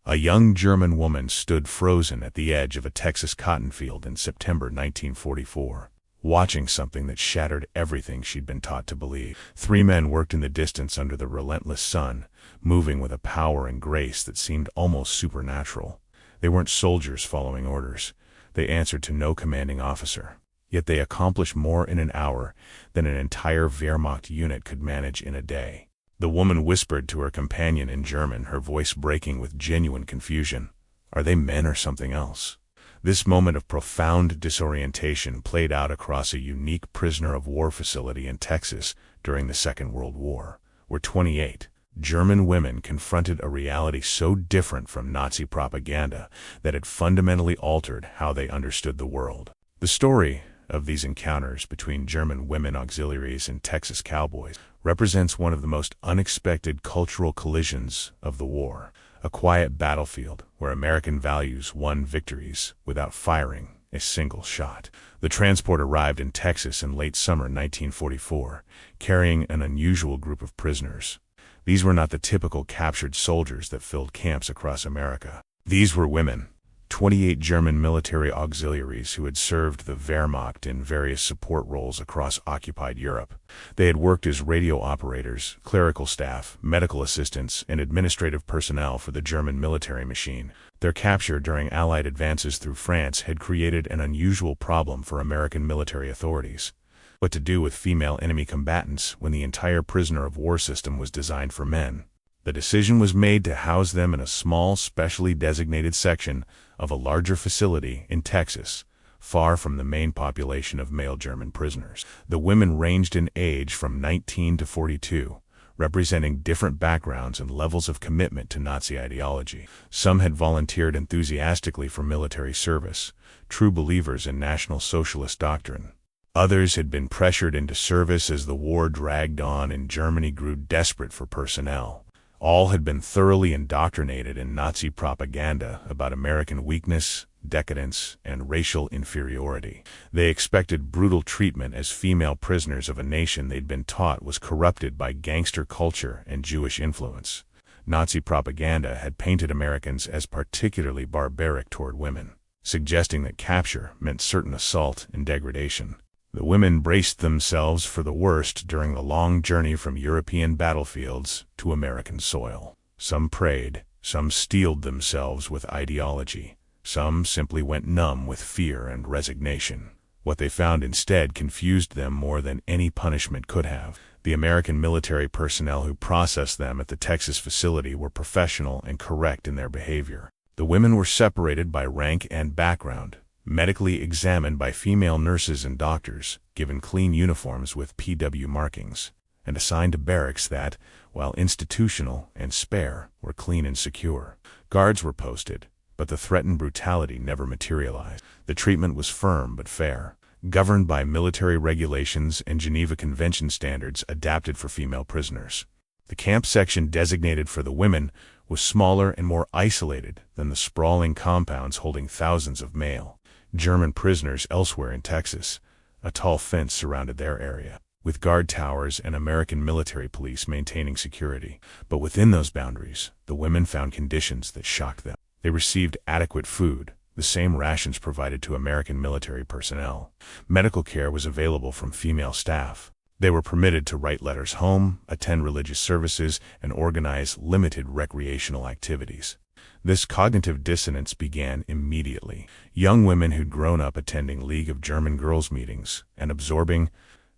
A young German woman stood frozen at the edge of a Texas cotton field in September 1944, watching something that shattered everything she'd been taught to believe. Three men worked in the distance under the relentless sun, moving with a power and grace that seemed almost supernatural. They weren't soldiers following orders. They answered to no commanding officer. Yet they accomplished more in an hour than an entire Wehrmacht unit could manage in a day. The woman whispered to her companion in German, her voice breaking with genuine confusion. Are they men or something else? This moment of profound disorientation played out across a unique prisoner of war facility in Texas during the Second World War, where 28 German women confronted a reality so different from Nazi propaganda that it fundamentally altered how they understood the world. The story of these encounters between German women auxiliaries and Texas Cowboys represents one of the most unexpected cultural collisions of the war. A quiet battlefield where American values won victories without firing a single shot. The transport arrived in Texas in late summer 1944, carrying an unusual group of prisoners. These were not the typical captured soldiers that filled camps across America. These were women, 28 German military auxiliaries who had served the Wehrmacht in various support roles across occupied Europe. They had worked as radio operators, clerical staff, medical assistants, and administrative personnel for the German military machine. Their capture during Allied advances through France had created an unusual problem for American military authorities. What to do with female enemy combatants when the entire prisoner of war system was designed for men? The decision was made to house them in a small, specially designated section of a larger facility in Texas, far from the main population of male German prisoners. The women ranged in age from 19 to 42, representing different backgrounds and levels of commitment to Nazi ideology. Some had volunteered enthusiastically for military service, true believers in National Socialist doctrine. Others had been pressured into service as the war dragged on and Germany grew desperate for personnel. All had been thoroughly indoctrinated in Nazi propaganda about American weakness, decadence, and racial inferiority. They expected brutal treatment as female prisoners of a nation they'd been taught was corrupted by gangster culture and Jewish influence. Nazi propaganda had painted Americans as particularly barbaric toward women, suggesting that capture meant certain assault and degradation. The women braced themselves for the worst during the long journey from European battlefields to American soil. Some prayed, some steeled themselves with ideology, some simply went numb with fear and resignation. What they found instead confused them more than any punishment could have. The American military personnel who processed them at the Texas facility were professional and correct in their behavior. The women were separated by rank and background, medically examined by female nurses and doctors, given clean uniforms with POW markings, and assigned to barracks that, while institutional and spare, were clean and secure. Guards were posted, but the threatened brutality never materialized. The treatment was firm but fair, governed by military regulations and Geneva Convention standards adapted for female prisoners. The camp section designated for the women was smaller and more isolated than the sprawling compounds holding thousands of male German prisoners elsewhere in Texas. A tall fence surrounded their area, with guard towers and American military police maintaining security. But within those boundaries, the women found conditions that shocked them. They received adequate food, the same rations provided to American military personnel. Medical care was available from female staff. They were permitted to write letters home, attend religious services, and organize limited recreational activities. This cognitive dissonance began immediately. Young women who'd grown up attending League of German Girls meetings and absorbing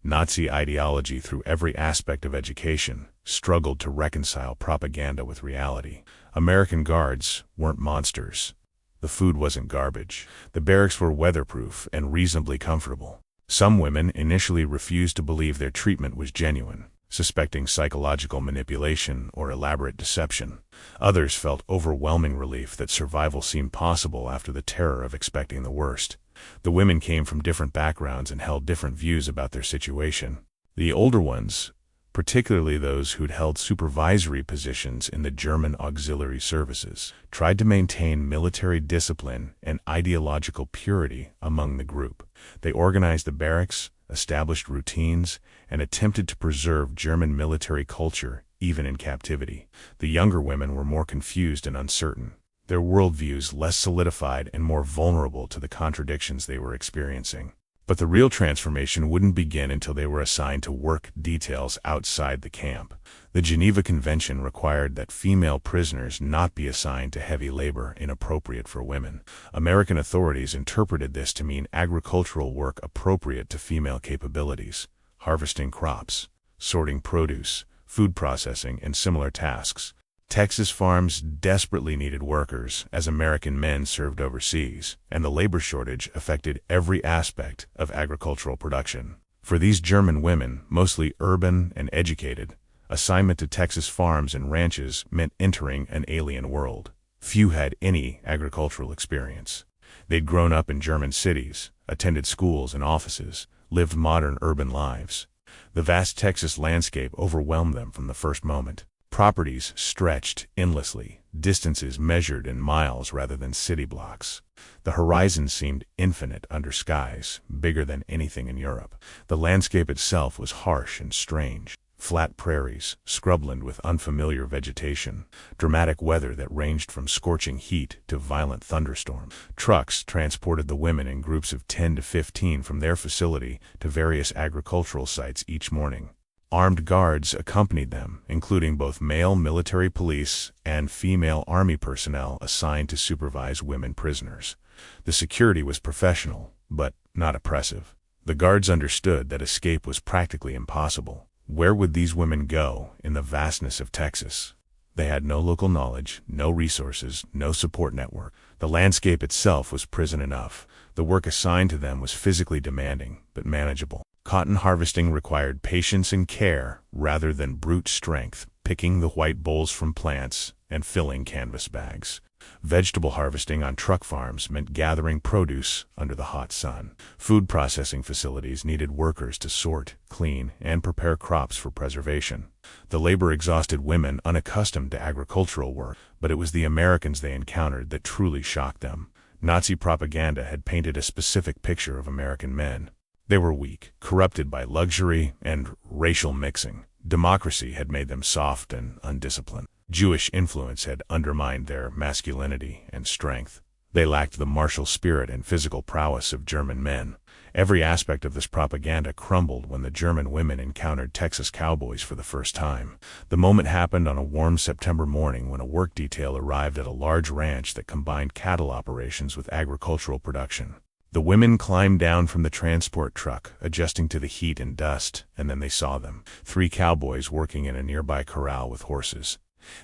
Nazi ideology through every aspect of education struggled to reconcile propaganda with reality. American guards weren't monsters. The food wasn't garbage. The barracks were weatherproof and reasonably comfortable. Some women initially refused to believe their treatment was genuine, suspecting psychological manipulation or elaborate deception. Others felt overwhelming relief that survival seemed possible after the terror of expecting the worst. The women came from different backgrounds and held different views about their situation. The older ones, particularly those who'd held supervisory positions in the German auxiliary services, tried to maintain military discipline and ideological purity among the group. They organized the barracks, established routines, and attempted to preserve German military culture even in captivity. The younger women were more confused and uncertain. their worldviews less solidified and more vulnerable to the contradictions they were experiencing. But the real transformation wouldn't begin until they were assigned to work details outside the camp. The Geneva Convention required that female prisoners not be assigned to heavy labor inappropriate for women. American authorities interpreted this to mean agricultural work appropriate to female capabilities, harvesting crops, sorting produce, food processing, and similar tasks. Texas farms desperately needed workers as American men served overseas, and the labor shortage affected every aspect of agricultural production. For these German women, mostly urban and educated, assignment to Texas farms and ranches meant entering an alien world. Few had any agricultural experience. They'd grown up in German cities, attended schools and offices, lived modern urban lives. The vast Texas landscape overwhelmed them from the first moment. Properties stretched endlessly, distances measured in miles rather than city blocks. The horizon seemed infinite under skies bigger than anything in Europe. The landscape itself was harsh and strange. Flat prairies, scrubland with unfamiliar vegetation, dramatic weather that ranged from scorching heat to violent thunderstorms. Trucks transported the women in groups of 10 to 15 from their facility to various agricultural sites each morning. Armed guards accompanied them, including both male military police and female army personnel assigned to supervise women prisoners. The security was professional, but not oppressive. The guards understood that escape was practically impossible. Where would these women go in the vastness of Texas? They had no local knowledge, no resources, no support network. The landscape itself was prison enough. The work assigned to them was physically demanding, but manageable. Cotton harvesting required patience and care rather than brute strength, picking the white bolls from plants and filling canvas bags. Vegetable harvesting on truck farms meant gathering produce under the hot sun. Food processing facilities needed workers to sort, clean, and prepare crops for preservation. The labor exhausted women unaccustomed to agricultural work, but it was the Americans they encountered that truly shocked them. Nazi propaganda had painted a specific picture of American men. They were weak, corrupted by luxury and racial mixing. Democracy had made them soft and undisciplined. Jewish influence had undermined their masculinity and strength. They lacked the martial spirit and physical prowess of German men. Every aspect of this propaganda crumbled when the German women encountered Texas cowboys for the first time. The moment happened on a warm September morning when a work detail arrived at a large ranch that combined cattle operations with agricultural production. The women climbed down from the transport truck, adjusting to the heat and dust, and then they saw them. 3 cowboys working in a nearby corral with horses.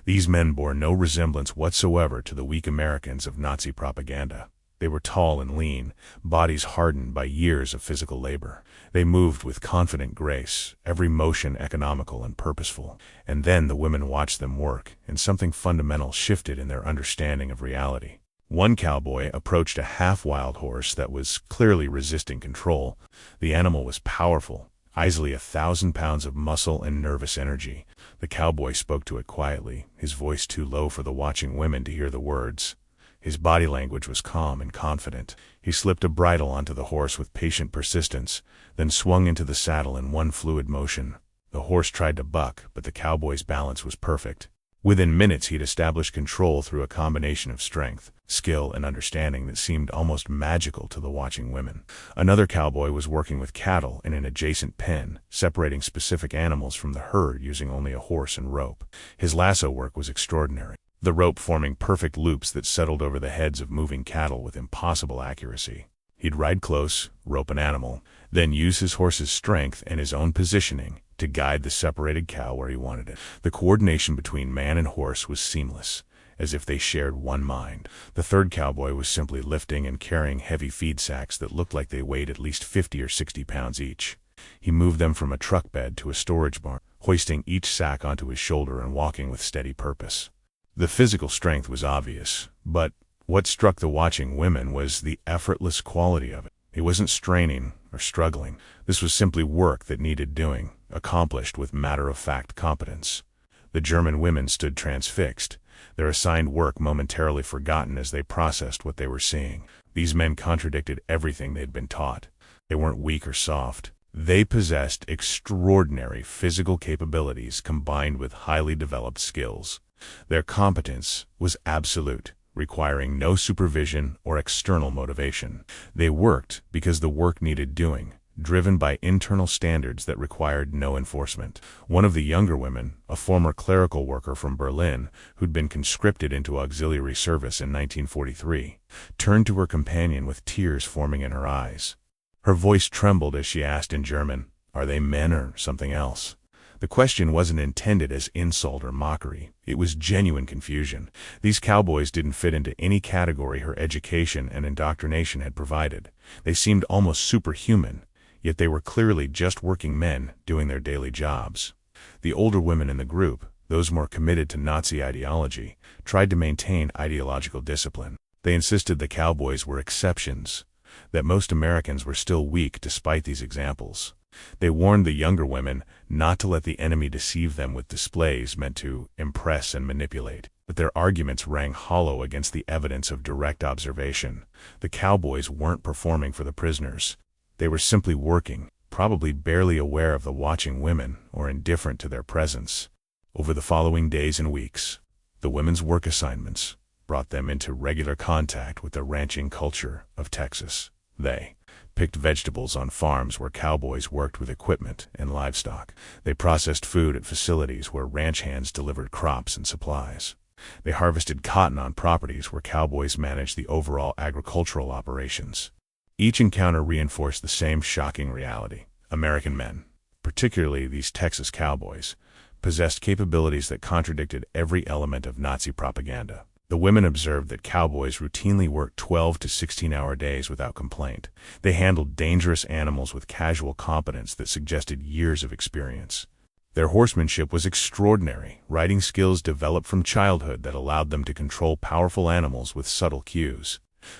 These men bore no resemblance whatsoever to the weak Americans of Nazi propaganda. They were tall and lean, bodies hardened by years of physical labor. They moved with confident grace, every motion economical and purposeful. And then the women watched them work, and something fundamental shifted in their understanding of reality. One cowboy approached a half-wild horse that was clearly resisting control. The animal was powerful, easily 1,000 pounds of muscle and nervous energy. The cowboy spoke to it quietly, his voice too low for the watching women to hear the words. His body language was calm and confident. He slipped a bridle onto the horse with patient persistence, then swung into the saddle in one fluid motion. The horse tried to buck, but the cowboy's balance was perfect. Within minutes he'd established control through a combination of strength, skill, and understanding that seemed almost magical to the watching women. Another cowboy was working with cattle in an adjacent pen, separating specific animals from the herd using only a horse and rope. His lasso work was extraordinary, the rope forming perfect loops that settled over the heads of moving cattle with impossible accuracy. He'd ride close, rope an animal, then use his horse's strength and his own positioning to guide the separated cow where he wanted it. The coordination between man and horse was seamless, as if they shared one mind. The third cowboy was simply lifting and carrying heavy feed sacks that looked like they weighed at least 50 or 60 pounds each. He moved them from a truck bed to a storage barn, hoisting each sack onto his shoulder and walking with steady purpose. The physical strength was obvious, but what struck the watching women was the effortless quality of it. He wasn't straining or struggling. This was simply work that needed doing, accomplished with matter-of-fact competence. The German women stood transfixed, their assigned work momentarily forgotten as they processed what they were seeing. These men contradicted everything they'd been taught. They weren't weak or soft. They possessed extraordinary physical capabilities combined with highly developed skills. Their competence was absolute, requiring no supervision or external motivation. They worked because the work needed doing, driven by internal standards that required no enforcement. One of the younger women, a former clerical worker from Berlin who'd been conscripted into auxiliary service in 1943, turned to her companion with tears forming in her eyes. Her voice trembled as she asked in German, "Are they men or something else?" The question wasn't intended as insult or mockery. It was genuine confusion. These cowboys didn't fit into any category her education and indoctrination had provided. They seemed almost superhuman, yet they were clearly just working men doing their daily jobs. The older women in the group, those more committed to Nazi ideology, tried to maintain ideological discipline. They insisted the cowboys were exceptions, that most Americans were still weak despite these examples. They warned the younger women not to let the enemy deceive them with displays meant to impress and manipulate. But their arguments rang hollow against the evidence of direct observation. The cowboys weren't performing for the prisoners. They were simply working, probably barely aware of the watching women or indifferent to their presence. Over the following days and weeks, the women's work assignments brought them into regular contact with the ranching culture of Texas. They picked vegetables on farms where cowboys worked with equipment and livestock. They processed food at facilities where ranch hands delivered crops and supplies. They harvested cotton on properties where cowboys managed the overall agricultural operations. Each encounter reinforced the same shocking reality. American men, particularly these Texas cowboys, possessed capabilities that contradicted every element of Nazi propaganda. The women observed that cowboys routinely worked 12 to 16-hour days without complaint. They handled dangerous animals with casual competence that suggested years of experience. Their horsemanship was extraordinary, riding skills developed from childhood that allowed them to control powerful animals with subtle cues.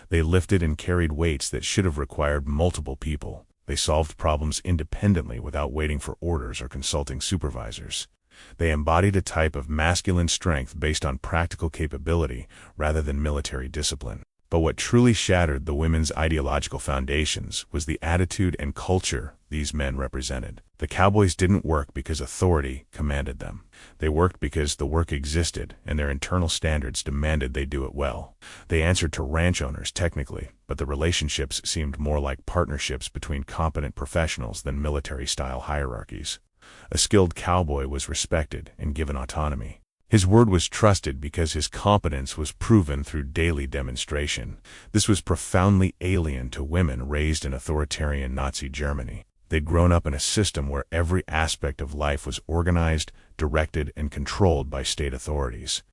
They lifted and carried weights that should have required multiple people. They solved problems independently without waiting for orders or consulting supervisors. They embodied a type of masculine strength based on practical capability rather than military discipline. But what truly shattered the women's ideological foundations was the attitude and culture these men represented. The cowboys didn't work because authority commanded them. They worked because the work existed and their internal standards demanded they do it well. They answered to ranch owners technically, but the relationships seemed more like partnerships between competent professionals than military-style hierarchies. A skilled cowboy was respected and given autonomy. His word was trusted because his competence was proven through daily demonstration. This was profoundly alien to women raised in authoritarian Nazi Germany. They'd grown up in a system where every aspect of life was organized, directed, and controlled by state authorities.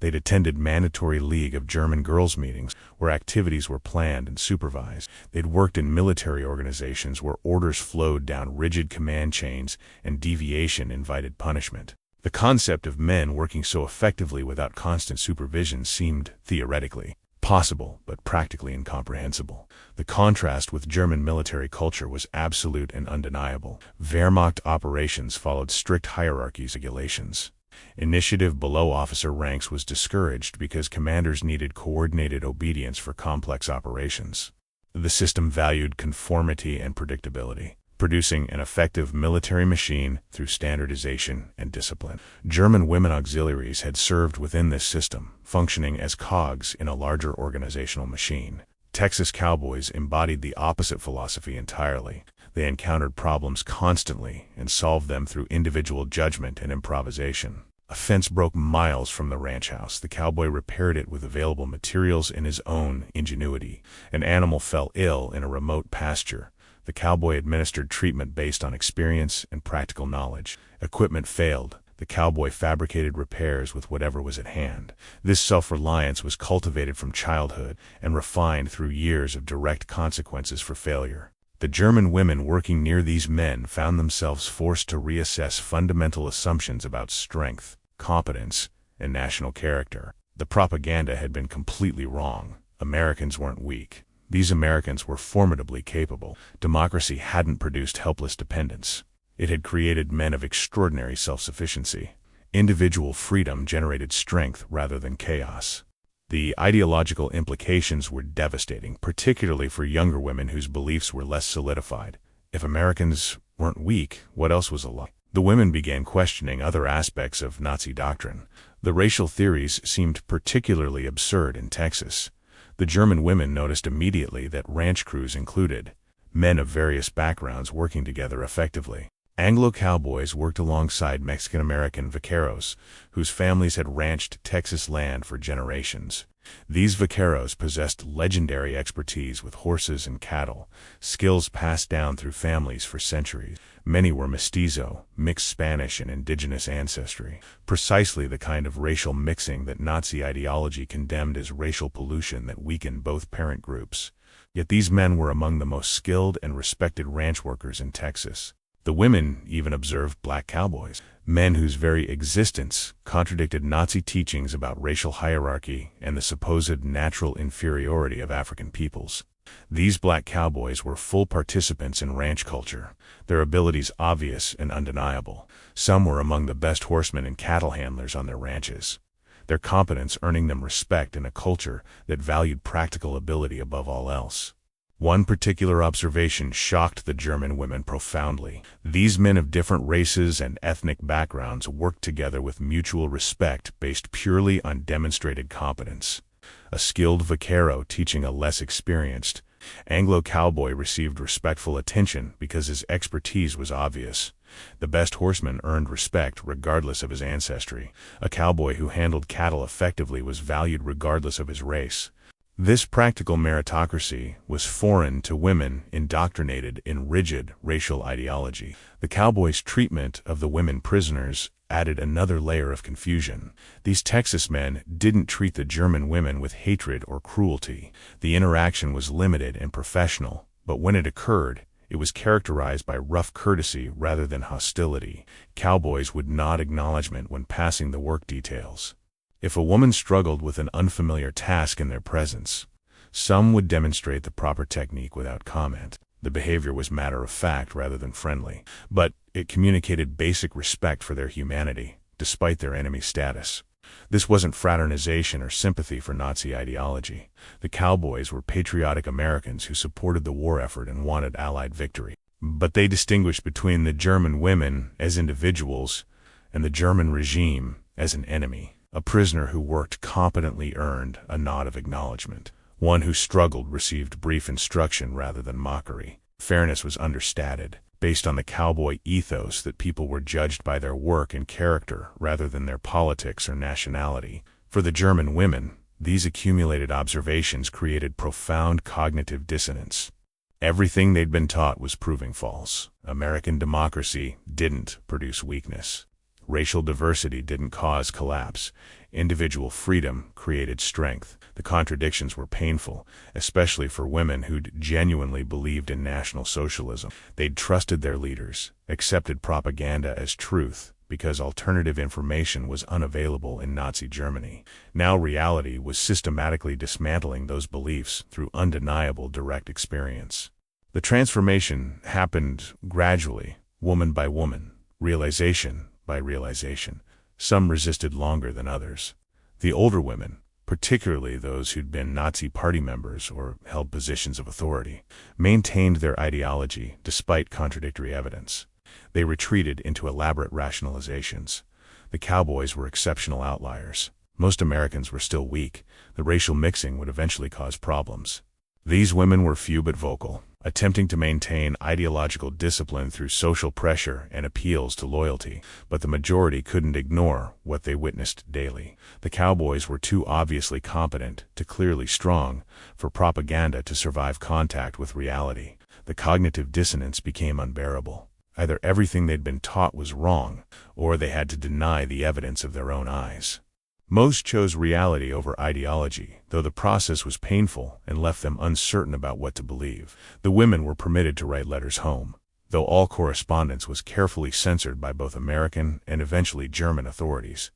They'd attended mandatory League of German Girls meetings where activities were planned and supervised. They'd worked in military organizations where orders flowed down rigid command chains and deviation invited punishment. The concept of men working so effectively without constant supervision seemed, theoretically, possible but practically incomprehensible. The contrast with German military culture was absolute and undeniable. Wehrmacht operations followed strict hierarchies and regulations. Initiative below officer ranks was discouraged because commanders needed coordinated obedience for complex operations. The system valued conformity and predictability, producing an effective military machine through standardization and discipline. German women auxiliaries had served within this system, functioning as cogs in a larger organizational machine. Texas cowboys embodied the opposite philosophy entirely. They encountered problems constantly and solved them through individual judgment and improvisation. A fence broke miles from the ranch house. The cowboy repaired it with available materials and his own ingenuity. An animal fell ill in a remote pasture. The cowboy administered treatment based on experience and practical knowledge. Equipment failed. The cowboy fabricated repairs with whatever was at hand. This self-reliance was cultivated from childhood and refined through years of direct consequences for failure. The German women working near these men found themselves forced to reassess fundamental assumptions about strength, competence, and national character. The propaganda had been completely wrong. Americans weren't weak. These Americans were formidably capable. Democracy hadn't produced helpless dependence. It had created men of extraordinary self-sufficiency. Individual freedom generated strength rather than chaos. The ideological implications were devastating, particularly for younger women whose beliefs were less solidified. If Americans weren't weak, what else was a lie? The women began questioning other aspects of Nazi doctrine. The racial theories seemed particularly absurd in Texas. The German women noticed immediately that ranch crews included men of various backgrounds working together effectively. Anglo-cowboys worked alongside Mexican-American vaqueros, whose families had ranched Texas land for generations. These vaqueros possessed legendary expertise with horses and cattle, skills passed down through families for centuries. Many were mestizo, mixed Spanish and indigenous ancestry, precisely the kind of racial mixing that Nazi ideology condemned as racial pollution that weakened both parent groups. Yet these men were among the most skilled and respected ranch workers in Texas. The women even observed black cowboys, men whose very existence contradicted Nazi teachings about racial hierarchy and the supposed natural inferiority of African peoples. These black cowboys were full participants in ranch culture, their abilities obvious and undeniable. Some were among the best horsemen and cattle handlers on their ranches, their competence earning them respect in a culture that valued practical ability above all else. One particular observation shocked the German women profoundly. These men of different races and ethnic backgrounds worked together with mutual respect based purely on demonstrated competence. A skilled vaquero teaching a less experienced Anglo-cowboy received respectful attention because his expertise was obvious. The best horseman earned respect regardless of his ancestry. A cowboy who handled cattle effectively was valued regardless of his race. This practical meritocracy was foreign to women indoctrinated in rigid racial ideology. The cowboys' treatment of the women prisoners added another layer of confusion. These Texas men didn't treat the German women with hatred or cruelty. The interaction was limited and professional, but when it occurred, it was characterized by rough courtesy rather than hostility. Cowboys would nod acknowledgement when passing the work details. If a woman struggled with an unfamiliar task in their presence, some would demonstrate the proper technique without comment. The behavior was matter-of-fact rather than friendly, but it communicated basic respect for their humanity, despite their enemy status. This wasn't fraternization or sympathy for Nazi ideology. The cowboys were patriotic Americans who supported the war effort and wanted Allied victory. But they distinguished between the German women as individuals and the German regime as an enemy. A prisoner who worked competently earned a nod of acknowledgement. One who struggled received brief instruction rather than mockery. Fairness was understated, based on the cowboy ethos that people were judged by their work and character rather than their politics or nationality. For the German women, these accumulated observations created profound cognitive dissonance. Everything they'd been taught was proving false. American democracy didn't produce weakness. Racial diversity didn't cause collapse. Individual freedom created strength. The contradictions were painful, especially for women who'd genuinely believed in National Socialism. They'd trusted their leaders, accepted propaganda as truth, because alternative information was unavailable in Nazi Germany. Now reality was systematically dismantling those beliefs through undeniable direct experience. The transformation happened gradually, woman by woman, realization by realization. Some resisted longer than others. The older women, particularly those who'd been Nazi party members or held positions of authority, maintained their ideology despite contradictory evidence. They retreated into elaborate rationalizations. The cowboys were exceptional outliers. Most Americans were still weak. The racial mixing would eventually cause problems. These women were few but vocal, attempting to maintain ideological discipline through social pressure and appeals to loyalty, but the majority couldn't ignore what they witnessed daily. The cowboys were too obviously competent to clearly strong for propaganda to survive contact with reality. The cognitive dissonance became unbearable. Either everything they'd been taught was wrong, or they had to deny the evidence of their own eyes. Most chose reality over ideology, though the process was painful and left them uncertain about what to believe. The women were permitted to write letters home, though all correspondence was carefully censored by both American and eventually German authorities.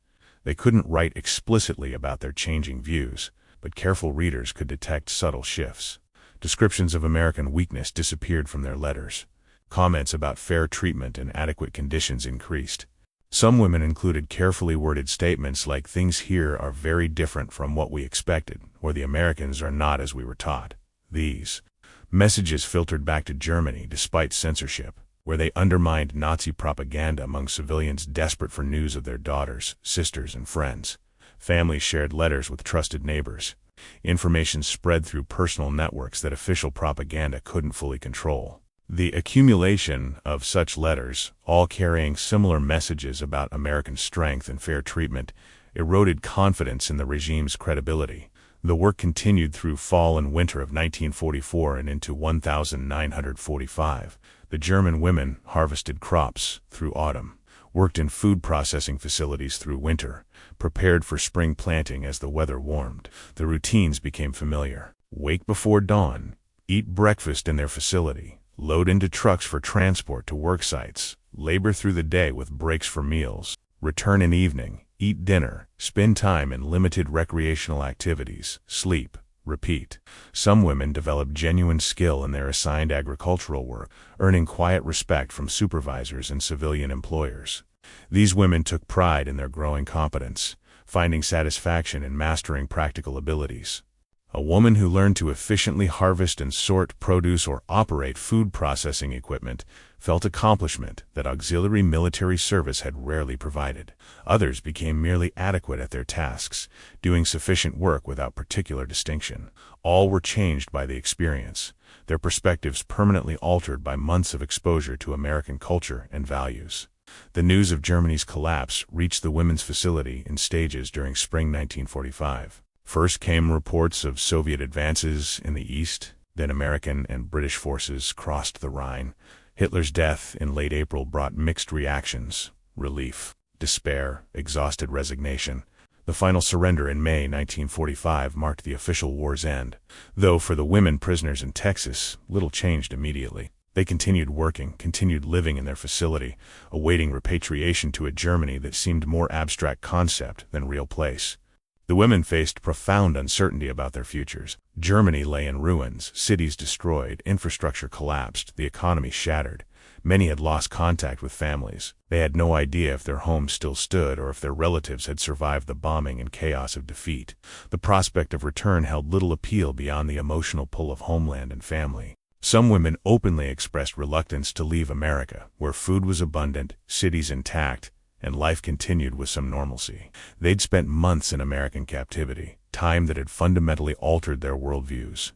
They couldn't write explicitly about their changing views, but careful readers could detect subtle shifts. Descriptions of American weakness disappeared from their letters. Comments about fair treatment and adequate conditions increased. Some women included carefully worded statements like "things here are very different from what we expected," or "the Americans are not as we were taught." These messages filtered back to Germany despite censorship. where they undermined Nazi propaganda among civilians desperate for news of their daughters, sisters, and friends. Families shared letters with trusted neighbors. Information spread through personal networks that official propaganda couldn't fully control. The accumulation of such letters, all carrying similar messages about American strength and fair treatment, eroded confidence in the regime's credibility. The work continued through fall and winter of 1944 and into 1945. The German women harvested crops through autumn, worked in food processing facilities through winter, prepared for spring planting as the weather warmed. The routines became familiar. Wake before dawn, eat breakfast in their facility, load into trucks for transport to work sites, labor through the day with breaks for meals, return in evening, eat dinner, spend time in limited recreational activities, sleep, repeat. Some women developed genuine skill in their assigned agricultural work, earning quiet respect from supervisors and civilian employers. These women took pride in their growing competence, finding satisfaction in mastering practical abilities. A woman who learned to efficiently harvest and sort produce or operate food processing equipment felt accomplishment that auxiliary military service had rarely provided. Others became merely adequate at their tasks, doing sufficient work without particular distinction. All were changed by the experience, their perspectives permanently altered by months of exposure to American culture and values. The news of Germany's collapse reached the women's facility in stages during spring 1945. First came reports of Soviet advances in the east, then American and British forces crossed the Rhine. Hitler's death in late April brought mixed reactions: relief, despair, exhausted resignation. The final surrender in May 1945 marked the official war's end. Though for the women prisoners in Texas, little changed immediately. They continued working, continued living in their facility, awaiting repatriation to a Germany that seemed more abstract concept than real place. The women faced profound uncertainty about their futures. Germany lay in ruins, cities destroyed, infrastructure collapsed, the economy shattered. Many had lost contact with families. They had no idea if their homes still stood or if their relatives had survived the bombing and chaos of defeat. The prospect of return held little appeal beyond the emotional pull of homeland and family. Some women openly expressed reluctance to leave America, where food was abundant, cities intact, and life continued with some normalcy. They'd spent months in American captivity, time that had fundamentally altered their worldviews.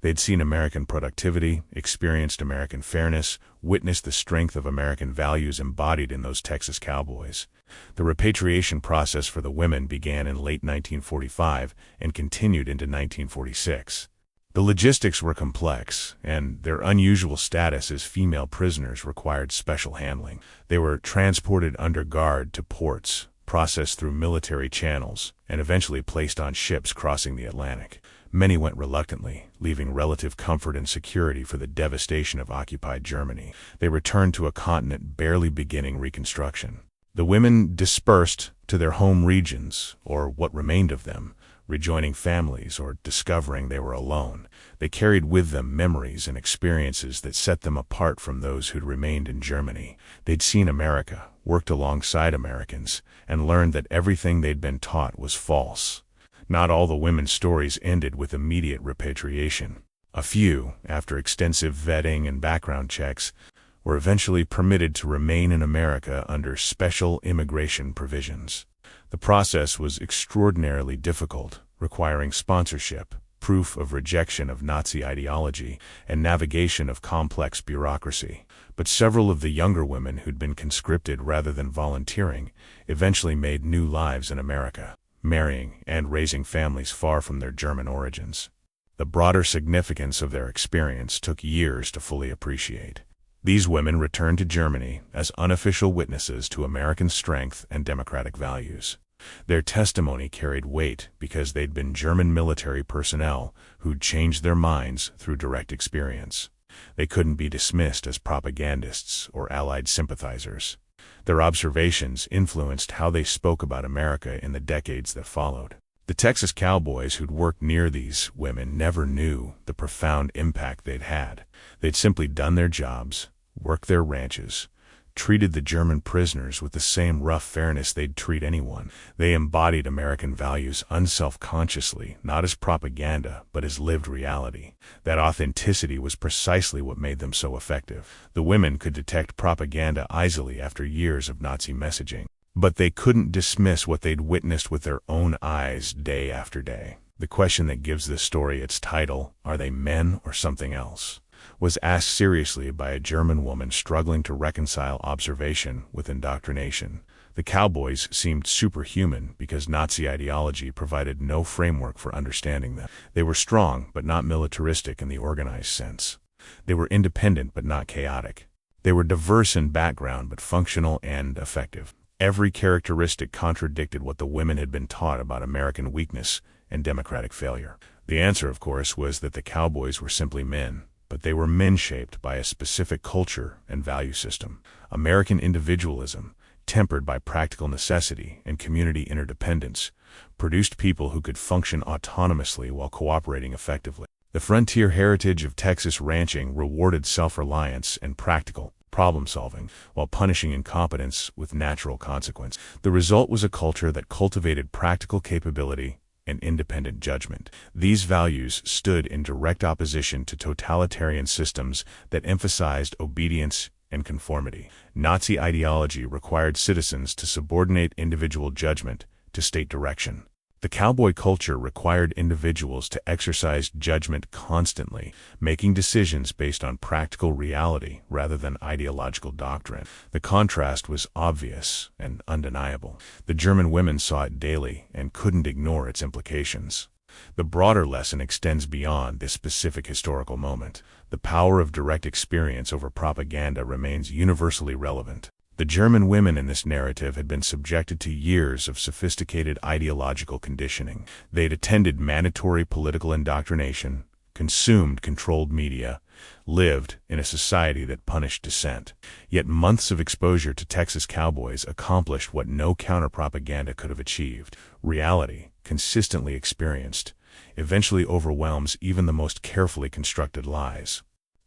They'd seen American productivity, experienced American fairness, witnessed the strength of American values embodied in those Texas Cowboys. The repatriation process for the women began in late 1945 and continued into 1946. The logistics were complex, and their unusual status as female prisoners required special handling. They were transported under guard to ports, processed through military channels, and eventually placed on ships crossing the Atlantic. Many went reluctantly, leaving relative comfort and security for the devastation of occupied Germany. They returned to a continent barely beginning reconstruction. The women dispersed to their home regions, or what remained of them, rejoining families or discovering they were alone. They carried with them memories and experiences that set them apart from those who'd remained in Germany. They'd seen America, worked alongside Americans, and learned that everything they'd been taught was false. Not all the women's stories ended with immediate repatriation. A few, after extensive vetting and background checks, were eventually permitted to remain in America under special immigration provisions. The process was extraordinarily difficult, requiring sponsorship, proof of rejection of Nazi ideology, and navigation of complex bureaucracy. But several of the younger women who'd been conscripted rather than volunteering eventually made new lives in America, marrying and raising families far from their German origins. The broader significance of their experience took years to fully appreciate. These women returned to Germany as unofficial witnesses to American strength and democratic values. Their testimony carried weight because they'd been German military personnel who'd changed their minds through direct experience. They couldn't be dismissed as propagandists or Allied sympathizers. Their observations influenced how they spoke about America in the decades that followed. The Texas Cowboys who'd worked near these women never knew the profound impact they'd had. They'd simply done their jobs, worked their ranches, treated the German prisoners with the same rough fairness they'd treat anyone. They embodied American values unselfconsciously, not as propaganda, but as lived reality. That authenticity was precisely what made them so effective. The women could detect propaganda easily after years of Nazi messaging, but they couldn't dismiss what they'd witnessed with their own eyes day after day. The question that gives this story its title, "Are they men or something else?" was asked seriously by a German woman struggling to reconcile observation with indoctrination. The Cowboys seemed superhuman because Nazi ideology provided no framework for understanding them. They were strong, but not militaristic in the organized sense. They were independent, but not chaotic. They were diverse in background, but functional and effective. Every characteristic contradicted what the women had been taught about American weakness and democratic failure. The answer, of course, was that the Cowboys were simply men, but they were men shaped by a specific culture and value system. American individualism, tempered by practical necessity and community interdependence, produced people who could function autonomously while cooperating effectively. The frontier heritage of Texas ranching rewarded self-reliance and practical problem-solving, while punishing incompetence with natural consequence. The result was a culture that cultivated practical capability and independent judgment. These values stood in direct opposition to totalitarian systems that emphasized obedience and conformity. Nazi ideology required citizens to subordinate individual judgment to state direction. The cowboy culture required individuals to exercise judgment constantly, making decisions based on practical reality rather than ideological doctrine. The contrast was obvious and undeniable. The German women saw it daily and couldn't ignore its implications. The broader lesson extends beyond this specific historical moment. The power of direct experience over propaganda remains universally relevant. The German women in this narrative had been subjected to years of sophisticated ideological conditioning. They'd attended mandatory political indoctrination, consumed controlled media, lived in a society that punished dissent. Yet months of exposure to Texas cowboys accomplished what no counter-propaganda could have achieved. Reality, consistently experienced, eventually overwhelms even the most carefully constructed lies.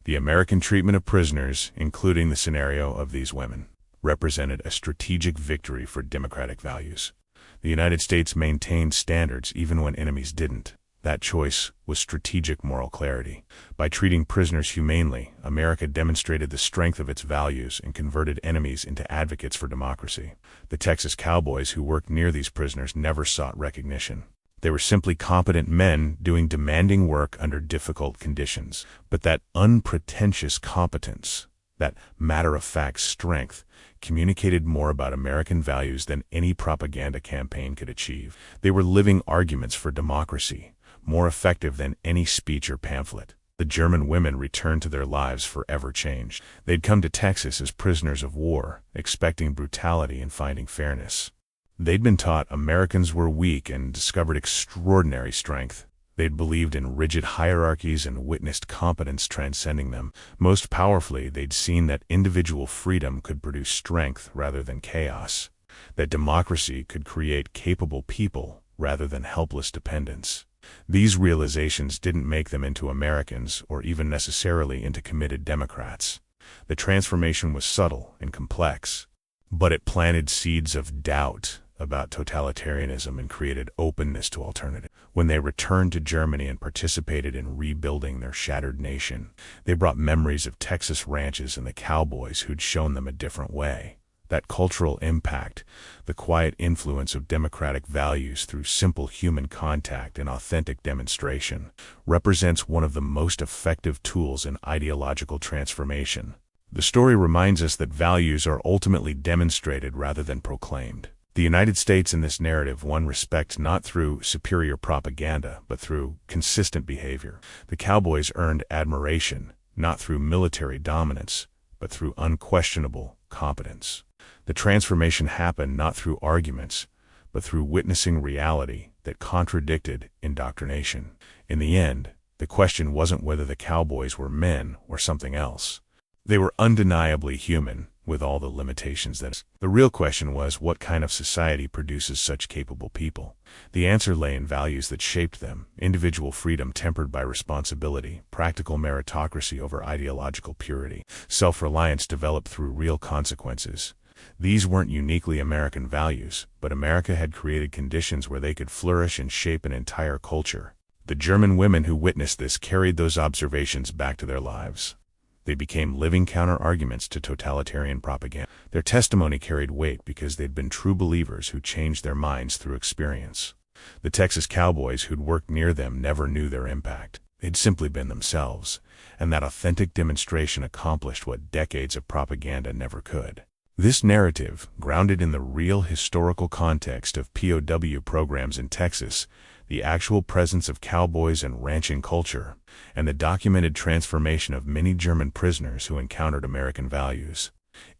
The American treatment of prisoners, including the scenario of these women, represented a strategic victory for democratic values. The United States maintained standards even when enemies didn't. That choice was strategic moral clarity. By treating prisoners humanely, America demonstrated the strength of its values and converted enemies into advocates for democracy. The Texas Cowboys who worked near these prisoners never sought recognition. They were simply competent men doing demanding work under difficult conditions. But that unpretentious competence, that matter-of-fact strength, communicated more about American values than any propaganda campaign could achieve. They were living arguments for democracy, more effective than any speech or pamphlet. The German women returned to their lives forever changed. They'd come to Texas as prisoners of war, expecting brutality and finding fairness. They'd been taught Americans were weak and discovered extraordinary strength. They'd believed in rigid hierarchies and witnessed competence transcending them. Most powerfully, they'd seen that individual freedom could produce strength rather than chaos, that democracy could create capable people rather than helpless dependents. These realizations didn't make them into Americans or even necessarily into committed Democrats. The transformation was subtle and complex, but it planted seeds of doubt about totalitarianism and created openness to alternative. When they returned to Germany and participated in rebuilding their shattered nation, they brought memories of Texas ranches and the cowboys who'd shown them a different way. That cultural impact, the quiet influence of democratic values through simple human contact and authentic demonstration, represents one of the most effective tools in ideological transformation. The story reminds us that values are ultimately demonstrated rather than proclaimed. The United States in this narrative won respect not through superior propaganda, but through consistent behavior. The Cowboys earned admiration, not through military dominance, but through unquestionable competence. The transformation happened not through arguments, but through witnessing reality that contradicted indoctrination. In the end, the question wasn't whether the Cowboys were men or something else. They were undeniably human, with all the limitations that is. The real question was, what kind of society produces such capable people? The answer lay in values that shaped them: individual freedom tempered by responsibility, practical meritocracy over ideological purity, self-reliance developed through real consequences. These weren't uniquely American values, but America had created conditions where they could flourish and shape an entire culture. The German women who witnessed this carried those observations back to their lives. They became living counter-arguments to totalitarian propaganda. Their testimony carried weight because they'd been true believers who changed their minds through experience. The Texas Cowboys who'd worked near them never knew their impact. They'd simply been themselves, and that authentic demonstration accomplished what decades of propaganda never could. This narrative, grounded in the real historical context of POW programs in Texas, the actual presence of cowboys and ranching culture, and the documented transformation of many German prisoners who encountered American values,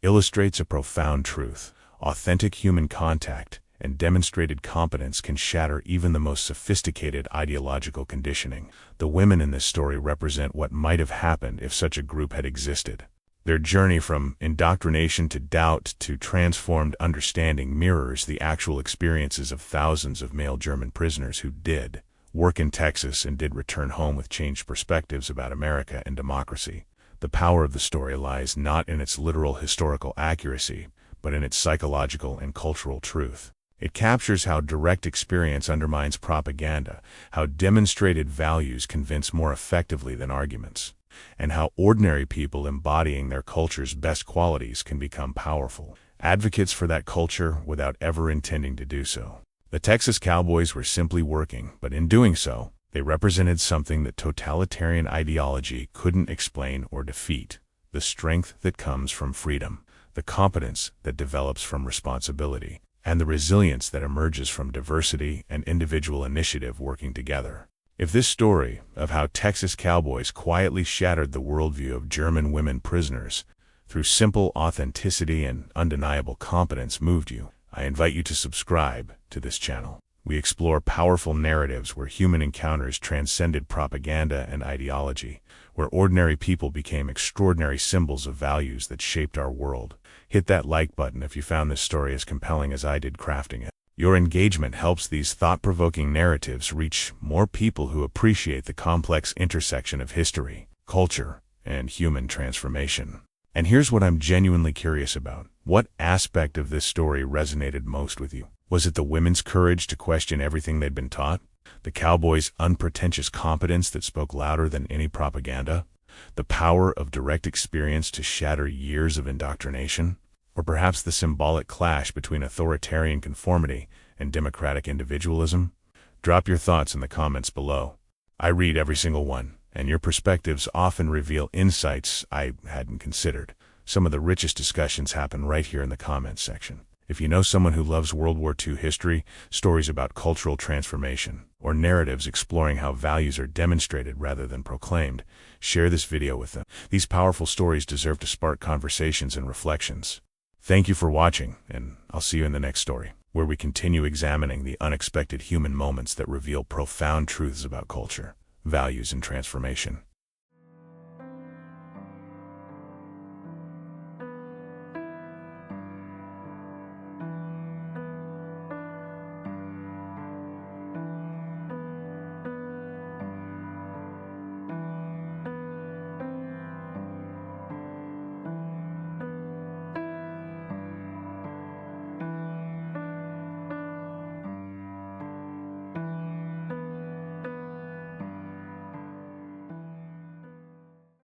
illustrates a profound truth. Authentic human contact and demonstrated competence can shatter even the most sophisticated ideological conditioning. The women in this story represent what might have happened if such a group had existed. Their journey from indoctrination to doubt to transformed understanding mirrors the actual experiences of thousands of male German prisoners who did work in Texas and did return home with changed perspectives about America and democracy. The power of the story lies not in its literal historical accuracy, but in its psychological and cultural truth. It captures how direct experience undermines propaganda, how demonstrated values convince more effectively than arguments, and how ordinary people embodying their culture's best qualities can become powerful advocates for that culture without ever intending to do so. The Texas Cowboys were simply working, but in doing so, they represented something that totalitarian ideology couldn't explain or defeat: the strength that comes from freedom, the competence that develops from responsibility, and the resilience that emerges from diversity and individual initiative working together. If this story of how Texas Cowboys quietly shattered the worldview of German women prisoners through simple authenticity and undeniable competence moved you, I invite you to subscribe to this channel. We explore powerful narratives where human encounters transcended propaganda and ideology, where ordinary people became extraordinary symbols of values that shaped our world. Hit that like button if you found this story as compelling as I did crafting it. Your engagement helps these thought-provoking narratives reach more people who appreciate the complex intersection of history, culture, and human transformation. And here's what I'm genuinely curious about. What aspect of this story resonated most with you? Was it the women's courage to question everything they'd been taught? The cowboys' unpretentious competence that spoke louder than any propaganda? The power of direct experience to shatter years of indoctrination? Or perhaps the symbolic clash between authoritarian conformity and democratic individualism? Drop your thoughts in the comments below. I read every single one, and your perspectives often reveal insights I hadn't considered. Some of the richest discussions happen right here in the comments section. If you know someone who loves World War II history, stories about cultural transformation, or narratives exploring how values are demonstrated rather than proclaimed, share this video with them. These powerful stories deserve to spark conversations and reflections. Thank you for watching, and I'll see you in the next story, where we continue examining the unexpected human moments that reveal profound truths about culture, values, and transformation.